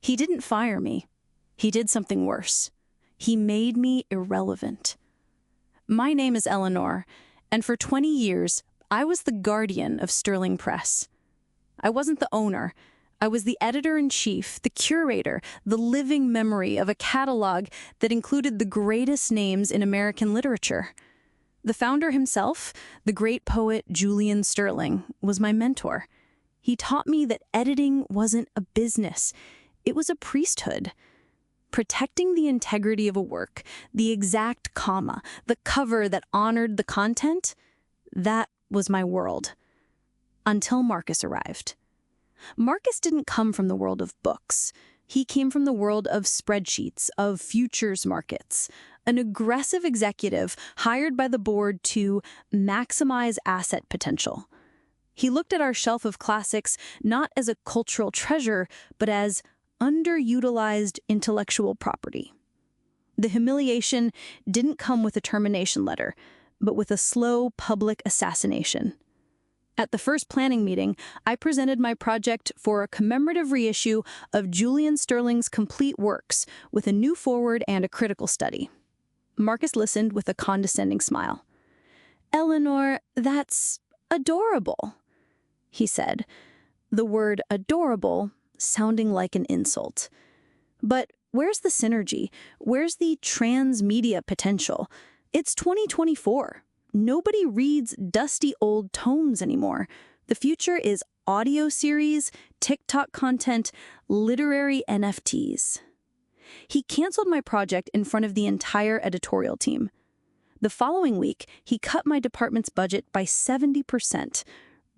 He didn't fire me. He did something worse. He made me irrelevant. My name is Eleanor, and for 20 years, I was the guardian of Sterling Press. I wasn't the owner. I was the editor-in-chief, the curator, the living memory of a catalog that included the greatest names in American literature. The founder himself, the great poet Julian Sterling, was my mentor. He taught me that editing wasn't a business. It was a priesthood. Protecting the integrity of a work, the exact comma, the cover that honored the content, that was my world. Until Marcus arrived. Marcus didn't come from the world of books. He came from the world of spreadsheets, of futures markets, an aggressive executive hired by the board to maximize asset potential. He looked at our shelf of classics not as a cultural treasure, but as underutilized intellectual property. The humiliation didn't come with a termination letter, but with a slow public assassination. At the first planning meeting, I presented my project for a commemorative reissue of Julian Sterling's complete works with a new foreword and a critical study. Marcus listened with a condescending smile. "Eleanor, that's adorable," he said, the word adorable sounding like an insult. "But where's the synergy? Where's the transmedia potential? It's 2024. Nobody reads dusty old tomes anymore. The future is audio series, TikTok content, literary NFTs." He canceled my project in front of the entire editorial team. The following week, he cut my department's budget by 70%,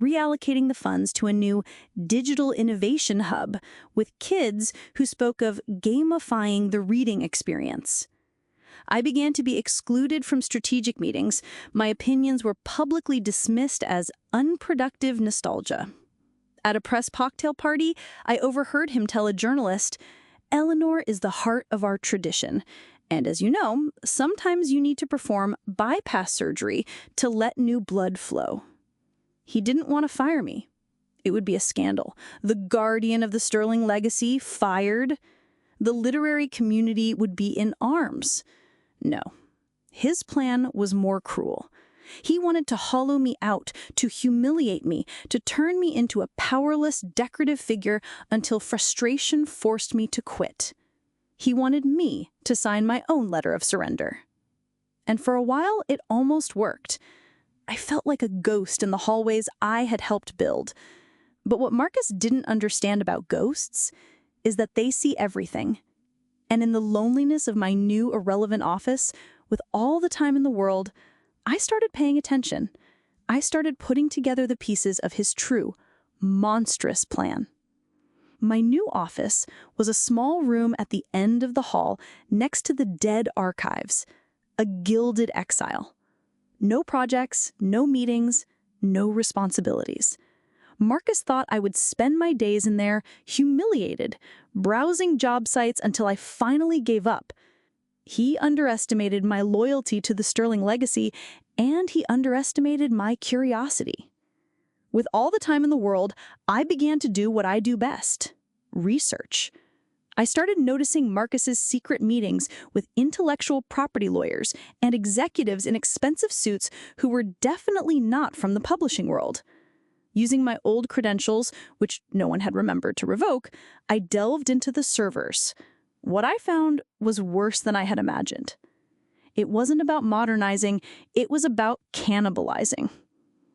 reallocating the funds to a new digital innovation hub with kids who spoke of gamifying the reading experience. I began to be excluded from strategic meetings. My opinions were publicly dismissed as unproductive nostalgia. At a press cocktail party, I overheard him tell a journalist, "Eleanor is the heart of our tradition. And as you know, sometimes you need to perform bypass surgery to let new blood flow." He didn't want to fire me. It would be a scandal. The guardian of the Sterling legacy fired. The literary community would be in arms. No, his plan was more cruel. He wanted to hollow me out, to humiliate me, to turn me into a powerless, decorative figure until frustration forced me to quit. He wanted me to sign my own letter of surrender. And for a while, it almost worked. I felt like a ghost in the hallways I had helped build. But what Marcus didn't understand about ghosts is that they see everything. And in the loneliness of my new irrelevant office, with all the time in the world, I started paying attention. I started putting together the pieces of his true, monstrous plan. My new office was a small room at the end of the hall next to the dead archives, a gilded exile. No projects, no meetings, no responsibilities. Marcus thought I would spend my days in there humiliated, browsing job sites until I finally gave up. He underestimated my loyalty to the Sterling legacy, and he underestimated my curiosity. With all the time in the world, I began to do what I do best: research. I started noticing Marcus's secret meetings with intellectual property lawyers and executives in expensive suits who were definitely not from the publishing world. Using my old credentials, which no one had remembered to revoke, I delved into the servers. What I found was worse than I had imagined. It wasn't about modernizing, it was about cannibalizing.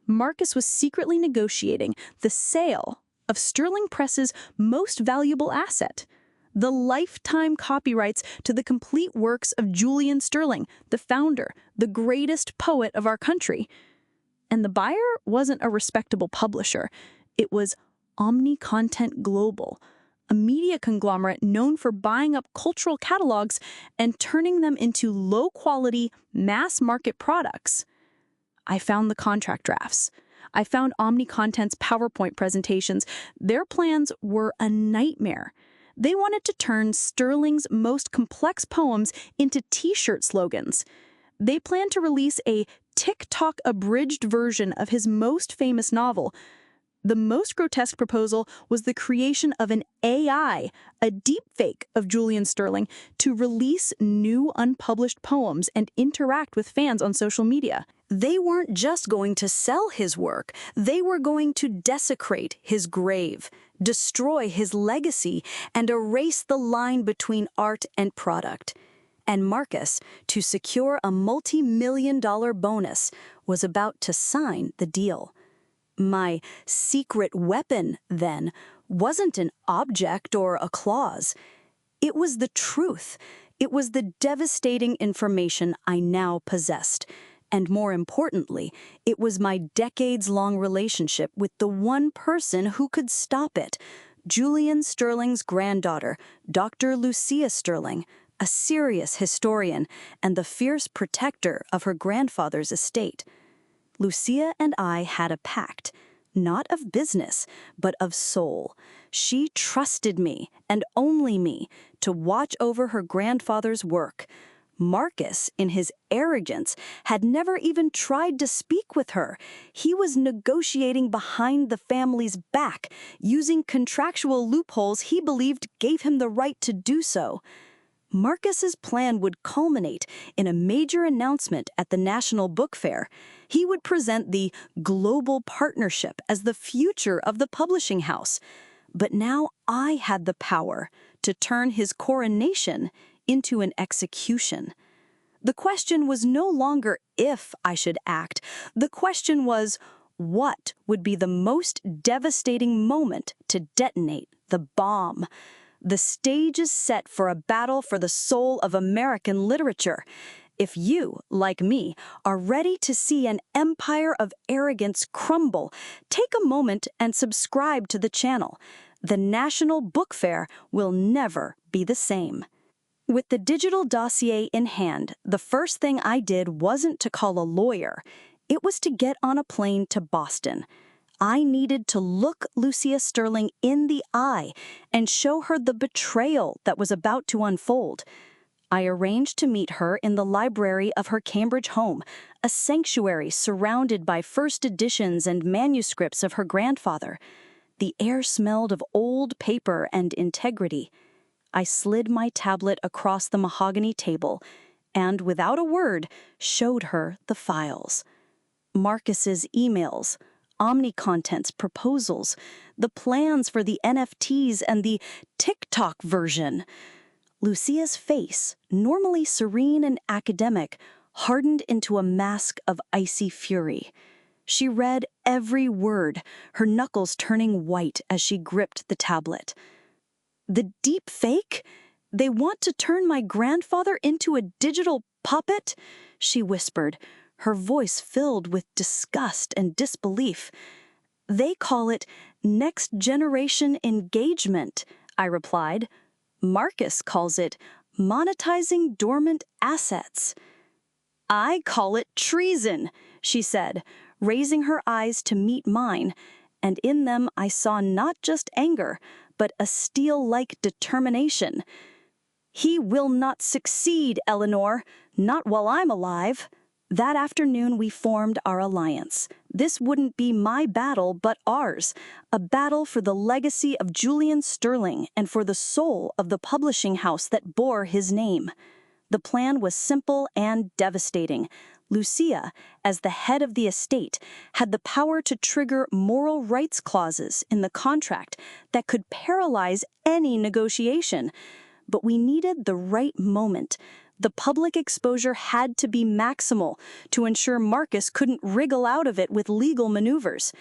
Marcus was secretly negotiating the sale of Sterling Press's most valuable asset, the lifetime copyrights to the complete works of Julian Sterling, the founder, the greatest poet of our country. And the buyer wasn't a respectable publisher. It was Omni Content Global, a media conglomerate known for buying up cultural catalogs and turning them into low-quality, mass-market products. I found the contract drafts. I found Omni Content's PowerPoint presentations. Their plans were a nightmare. They wanted to turn Sterling's most complex poems into T-shirt slogans. They planned to release a TikTok abridged version of his most famous novel. The most grotesque proposal was the creation of an AI, a deepfake of Julian Sterling, to release new unpublished poems and interact with fans on social media. They weren't just going to sell his work, they were going to desecrate his grave, destroy his legacy, and erase the line between art and product. And Marcus, to secure a multi-million-dollar bonus, was about to sign the deal. My secret weapon, then, wasn't an object or a clause. It was the truth. It was the devastating information I now possessed. And more importantly, it was my decades-long relationship with the one person who could stop it, Julian Sterling's granddaughter, Dr. Lucia Sterling, a serious historian and the fierce protector of her grandfather's estate. Lucia and I had a pact, not of business, but of soul. She trusted me, and only me, to watch over her grandfather's work. Marcus, in his arrogance, had never even tried to speak with her. He was negotiating behind the family's back, using contractual loopholes he believed gave him the right to do so. Marcus's plan would culminate in a major announcement at the National Book Fair. He would present the global partnership as the future of the publishing house. But now I had the power to turn his coronation into an execution. The question was no longer if I should act. The question was, what would be the most devastating moment to detonate the bomb? The stage is set for a battle for the soul of American literature. If you, like me, are ready to see an empire of arrogance crumble, take a moment and subscribe to the channel. The National Book Fair will never be the same. With the digital dossier in hand, the first thing I did wasn't to call a lawyer. It was to get on a plane to Boston. I needed to look Lucia Sterling in the eye and show her the betrayal that was about to unfold. I arranged to meet her in the library of her Cambridge home, a sanctuary surrounded by first editions and manuscripts of her grandfather. The air smelled of old paper and integrity. I slid my tablet across the mahogany table and, without a word, showed her the files. Marcus's emails, Omni-Content's proposals, the plans for the NFTs and the TikTok version. Lucia's face, normally serene and academic, hardened into a mask of icy fury. She read every word, her knuckles turning white as she gripped the tablet. The deep fake? They want to turn my grandfather into a digital puppet? She whispered, her voice filled with disgust and disbelief. They call it next generation engagement, I replied. Marcus calls it monetizing dormant assets. I call it treason, she said, raising her eyes to meet mine, and in them I saw not just anger, but a steel-like determination. He will not succeed, Eleanor, not while I'm alive. That afternoon we formed our alliance. This wouldn't be my battle, but ours, a battle for the legacy of Julian Sterling and for the soul of the publishing house that bore his name. The plan was simple and devastating. Lucia, as the head of the estate, had the power to trigger moral rights clauses in the contract that could paralyze any negotiation. But we needed the right moment. The public exposure had to be maximal to ensure Marcus couldn't wriggle out of it with legal maneuvers.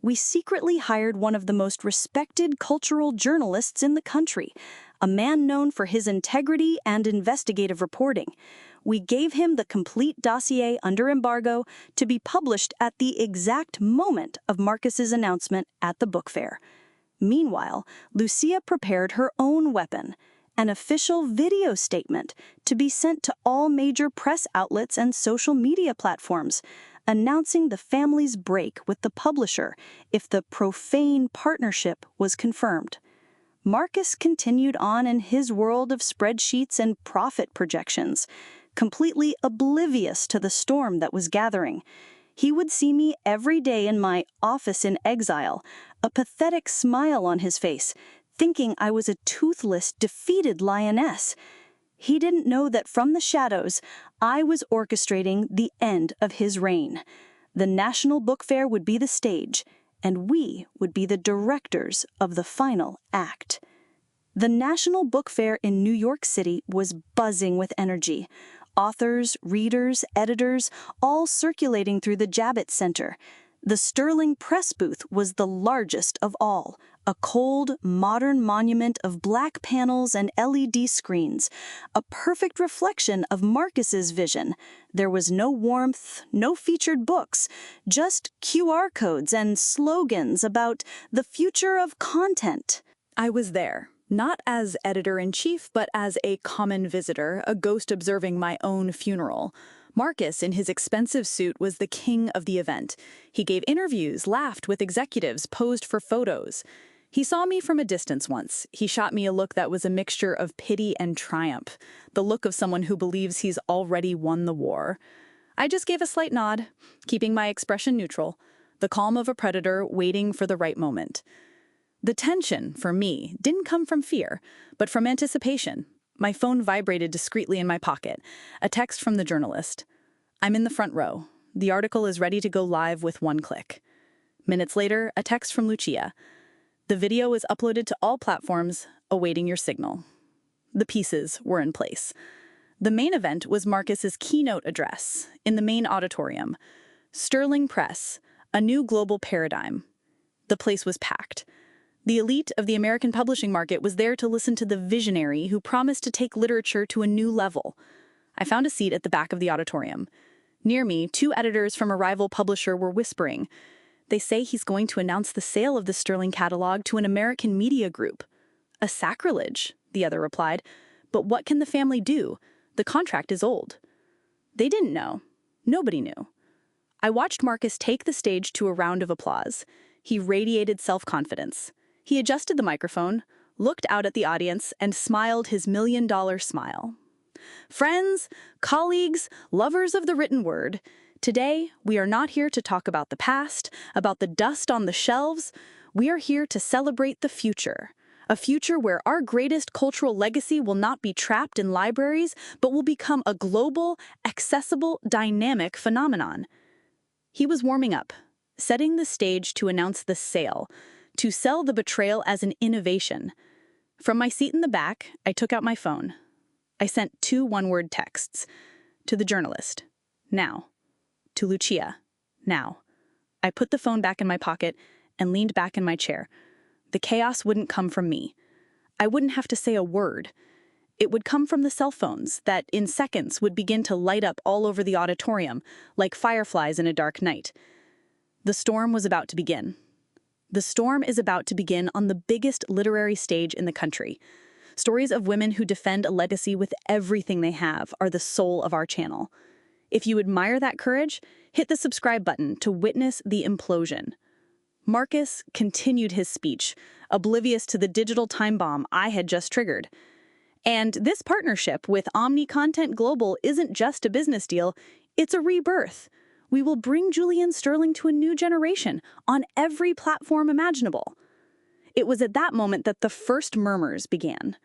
We secretly hired one of the most respected cultural journalists in the country, a man known for his integrity and investigative reporting. We gave him the complete dossier under embargo to be published at the exact moment of Marcus's announcement at the book fair. Meanwhile, Lucia prepared her own weapon, an official video statement to be sent to all major press outlets and social media platforms, announcing the family's break with the publisher if the profane partnership was confirmed. Marcus continued on in his world of spreadsheets and profit projections, completely oblivious to the storm that was gathering. He would see me every day in my office in exile, a pathetic smile on his face, thinking I was a toothless, defeated lioness. He didn't know that from the shadows, I was orchestrating the end of his reign. The National Book Fair would be the stage, and we would be the directors of the final act. The National Book Fair in New York City was buzzing with energy. Authors, readers, editors, all circulating through the Javits Center. The Sterling Press booth was the largest of all, a cold, modern monument of black panels and LED screens, a perfect reflection of Marcus's vision. There was no warmth, no featured books, just QR codes and slogans about the future of content. I was there, not as editor-in-chief, but as a common visitor, a ghost observing my own funeral. Marcus, in his expensive suit, was the king of the event. He gave interviews, laughed with executives, posed for photos. He saw me from a distance once. He shot me a look that was a mixture of pity and triumph, the look of someone who believes he's already won the war. I just gave a slight nod, keeping my expression neutral, the calm of a predator waiting for the right moment. The tension, for me, didn't come from fear, but from anticipation. My phone vibrated discreetly in my pocket. A text from the journalist. I'm in the front row. The article is ready to go live with one click. Minutes later, a text from Lucia. The video is uploaded to all platforms, awaiting your signal. The pieces were in place. The main event was Marcus's keynote address in the main auditorium. Sterling Press, a new global paradigm. The place was packed. The elite of the American publishing market was there to listen to the visionary who promised to take literature to a new level. I found a seat at the back of the auditorium. Near me, 2 editors from a rival publisher were whispering. They say he's going to announce the sale of the Sterling catalog to an American media group. A sacrilege, the other replied. But what can the family do? The contract is old. They didn't know. Nobody knew. I watched Marcus take the stage to a round of applause. He radiated self-confidence. He adjusted the microphone, looked out at the audience, and smiled his $1,000,000 smile. Friends, colleagues, lovers of the written word, today we are not here to talk about the past, about the dust on the shelves. We are here to celebrate the future. A future where our greatest cultural legacy will not be trapped in libraries, but will become a global, accessible, dynamic phenomenon. He was warming up, setting the stage to announce the sale, to sell the Betrayal as an innovation. From my seat in the back, I took out my phone. I sent 2 one-word texts. To the journalist, now. To Lucia, now. I put the phone back in my pocket and leaned back in my chair. The chaos wouldn't come from me. I wouldn't have to say a word. It would come from the cell phones that, in seconds, would begin to light up all over the auditorium, like fireflies in a dark night. The storm was about to begin. The storm is about to begin on the biggest literary stage in the country. Stories of women who defend a legacy with everything they have are the soul of our channel. If you admire that courage, hit the subscribe button to witness the implosion. Marcus continued his speech, oblivious to the digital time bomb I had just triggered. And this partnership with Omni Content Global isn't just a business deal, it's a rebirth. We will bring Julian Sterling to a new generation on every platform imaginable. It was at that moment that the first murmurs began.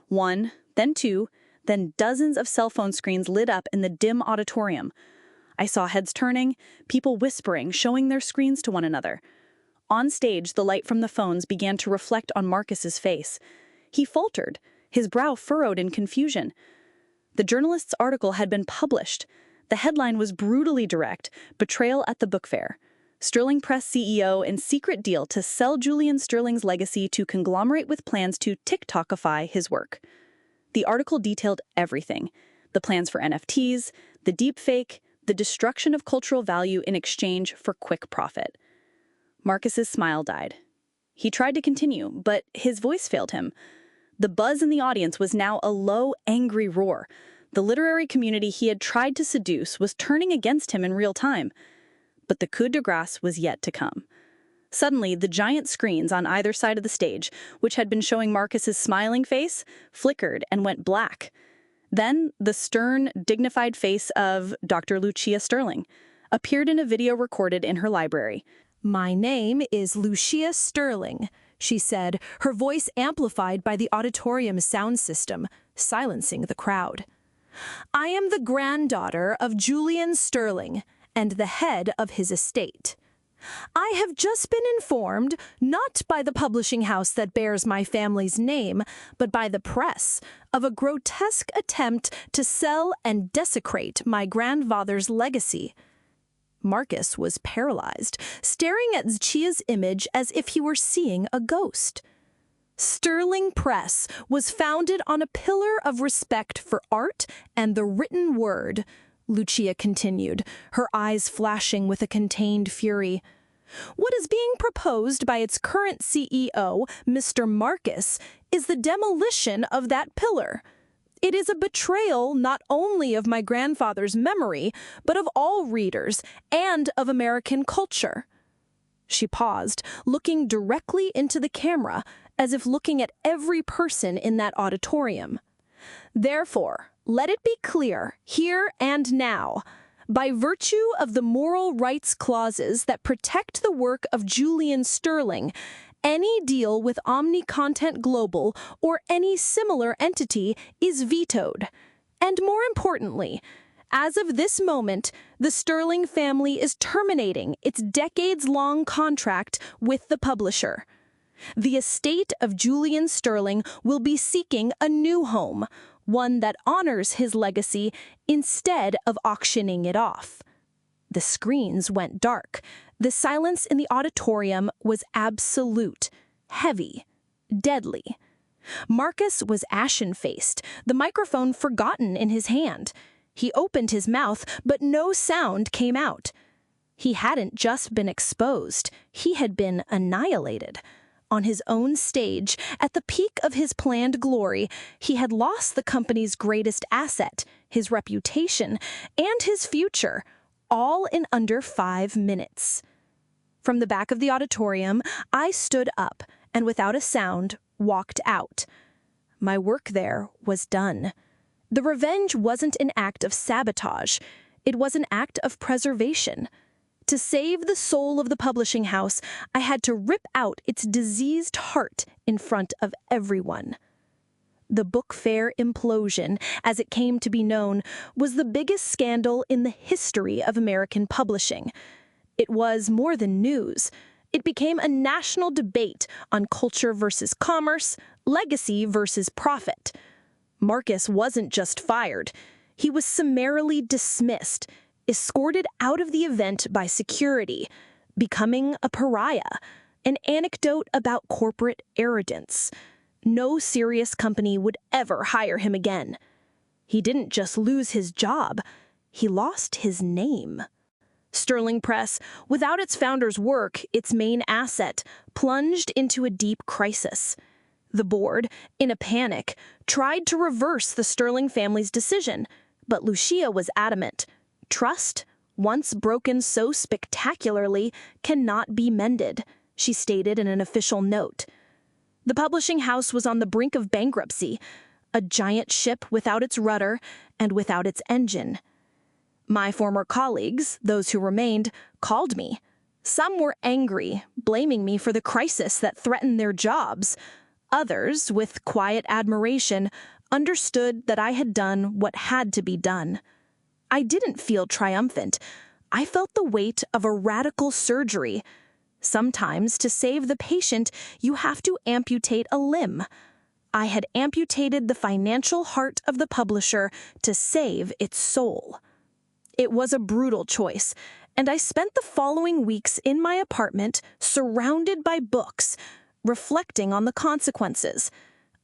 1, then 2, then dozens of cell phone screens lit up in the dim auditorium. I saw heads turning, people whispering, showing their screens to one another. On stage, the light from the phones began to reflect on Marcus's face. He faltered, his brow furrowed in confusion. The journalist's article had been published. The headline was brutally direct, Betrayal at the Book Fair. Sterling Press CEO in secret deal to sell Julian Sterling's legacy to conglomerate with plans to TikTokify his work. The article detailed everything. The plans for NFTs, the deepfake, the destruction of cultural value in exchange for quick profit. Marcus's smile died. He tried to continue, but his voice failed him. The buzz in the audience was now a low, angry roar. The literary community he had tried to seduce was turning against him in real time. But the coup de grace was yet to come. Suddenly, the giant screens on either side of the stage, which had been showing Marcus's smiling face, flickered and went black. Then, the stern, dignified face of Dr. Lucia Sterling, appeared in a video recorded in her library. "My name is Lucia Sterling," she said, her voice amplified by the auditorium's sound system, silencing the crowd. "I am the granddaughter of Julian Sterling and the head of his estate. I have just been informed, not by the publishing house that bears my family's name, but by the press, of a grotesque attempt to sell and desecrate my grandfather's legacy." Marcus was paralyzed, staring at Lucia's image as if he were seeing a ghost. Sterling Press was founded on a pillar of respect for art and the written word, Lucia continued, her eyes flashing with a contained fury. "What is being proposed by its current CEO, Mr. Marcus, is the demolition of that pillar. It is a betrayal not only of my grandfather's memory, but of all readers and of American culture." She paused, looking directly into the camera, as if looking at every person in that auditorium. "Therefore, let it be clear, here and now, by virtue of the moral rights clauses that protect the work of Julian Sterling, any deal with Omni Content Global or any similar entity is vetoed. And more importantly, as of this moment, the Sterling family is terminating its decades-long contract with the publisher. The estate of Julian Sterling will be seeking a new home, one that honors his legacy instead of auctioning it off." The screens went dark. The silence in the auditorium was absolute, heavy, deadly. Marcus was ashen-faced, the microphone forgotten in his hand. He opened his mouth, but no sound came out. He hadn't just been exposed, he had been annihilated. On his own stage, at the peak of his planned glory, he had lost the company's greatest asset, his reputation, and his future, all in under 5 minutes. From the back of the auditorium, I stood up and without a sound walked out. My work there was done. The revenge wasn't an act of sabotage. It was an act of preservation. To save the soul of the publishing house, I had to rip out its diseased heart in front of everyone. The book fair implosion, as it came to be known, was the biggest scandal in the history of American publishing. It was more than news. It became a national debate on culture versus commerce, legacy versus profit. Marcus wasn't just fired. He was summarily dismissed, escorted out of the event by security, becoming a pariah, an anecdote about corporate arrogance. No serious company would ever hire him again. He didn't just lose his job, he lost his name. Sterling Press, without its founder's work, its main asset, plunged into a deep crisis. The board, in a panic, tried to reverse the Sterling family's decision, but Lucia was adamant. Trust, once broken so spectacularly, cannot be mended, she stated in an official note. The publishing house was on the brink of bankruptcy, a giant ship without its rudder and without its engine. My former colleagues, those who remained, called me. Some were angry, blaming me for the crisis that threatened their jobs. Others, with quiet admiration, understood that I had done what had to be done. I didn't feel triumphant. I felt the weight of a radical surgery. Sometimes, to save the patient, you have to amputate a limb. I had amputated the financial heart of the publisher to save its soul. It was a brutal choice, and I spent the following weeks in my apartment, surrounded by books, reflecting on the consequences.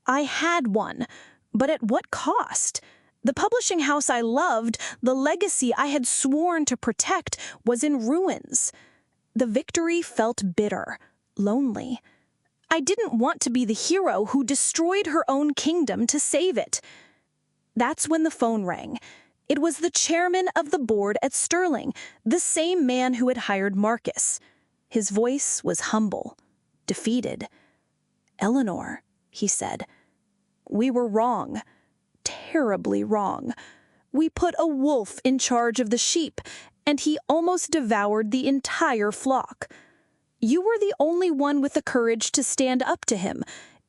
I had won, but at what cost? The publishing house I loved, the legacy I had sworn to protect, was in ruins. The victory felt bitter, lonely. I didn't want to be the hero who destroyed her own kingdom to save it. That's when the phone rang. It was the chairman of the board at Sterling, the same man who had hired Marcus. His voice was humble, defeated. "Eleanor," he said, "we were wrong. Terribly wrong. We put a wolf in charge of the sheep, and he almost devoured the entire flock. You were the only one with the courage to stand up to him,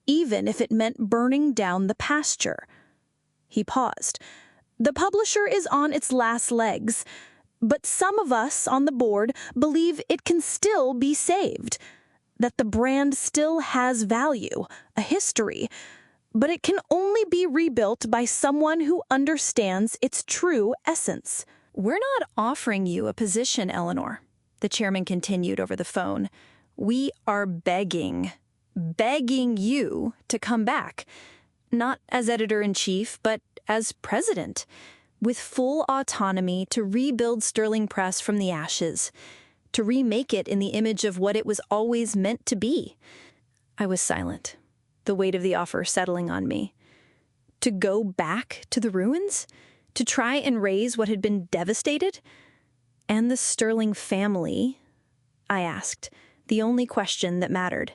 even if it meant burning down the pasture." He paused. "The publisher is on its last legs, but some of us on the board believe it can still be saved, that the brand still has value, a history, but it can only be rebuilt by someone who understands its true essence." "We're not offering you a position, Eleanor," the chairman continued over the phone. "We are begging you to come back, not as editor-in-chief, but as president, with full autonomy to rebuild Sterling Press from the ashes, to remake it in the image of what it was always meant to be." I was silent, the weight of the offer settling on me. To go back to the ruins? To try and raise what had been devastated? "And the Sterling family?" I asked, the only question that mattered.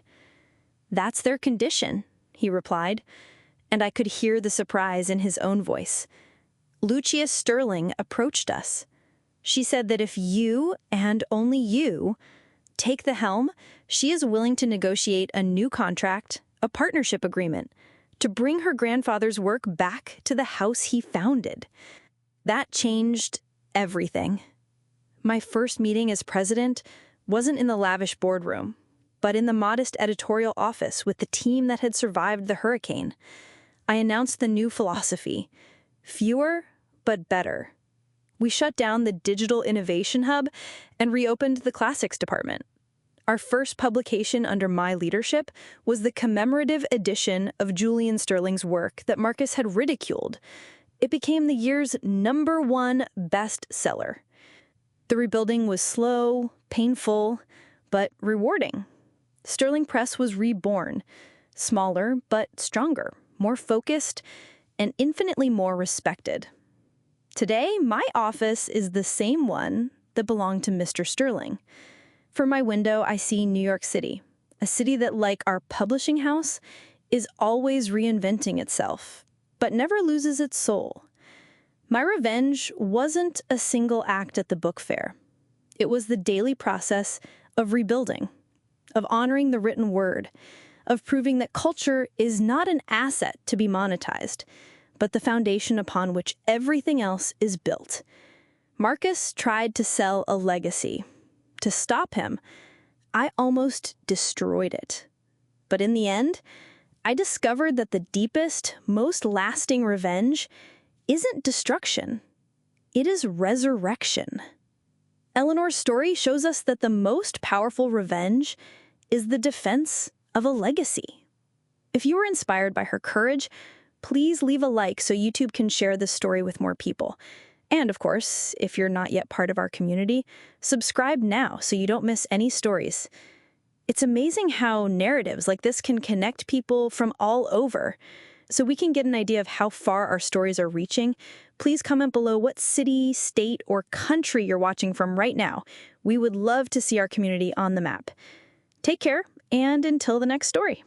"That's their condition," he replied, and I could hear the surprise in his own voice. "Lucia Sterling approached us. She said that if you, and only you, take the helm, she is willing to negotiate a new contract, a partnership agreement, to bring her grandfather's work back to the house he founded." That changed everything. My first meeting as president wasn't in the lavish boardroom, but in the modest editorial office with the team that had survived the hurricane. I announced the new philosophy: fewer, but better. We shut down the Digital Innovation Hub and reopened the Classics Department. Our first publication under my leadership was the commemorative edition of Julian Sterling's work that Marcus had ridiculed. It became the year's #1 bestseller. The rebuilding was slow, painful, but rewarding. Sterling Press was reborn, smaller but stronger, more focused, and infinitely more respected. Today, my office is the same one that belonged to Mr. Sterling. From my window, I see New York City, a city that, like our publishing house, is always reinventing itself, but never loses its soul. My revenge wasn't a single act at the book fair. It was the daily process of rebuilding, of honoring the written word, of proving that culture is not an asset to be monetized, but the foundation upon which everything else is built. Marcus tried to sell a legacy. To stop him, I almost destroyed it. But in the end, I discovered that the deepest, most lasting revenge isn't destruction. It is resurrection. Eleanor's story shows us that the most powerful revenge is the defense of a legacy. If you were inspired by her courage, please leave a like so YouTube can share this story with more people. And of course, if you're not yet part of our community, subscribe now so you don't miss any stories. It's amazing how narratives like this can connect people from all over. So we can get an idea of how far our stories are reaching. Please comment below what city, state, or country you're watching from right now. We would love to see our community on the map. Take care, and until the next story.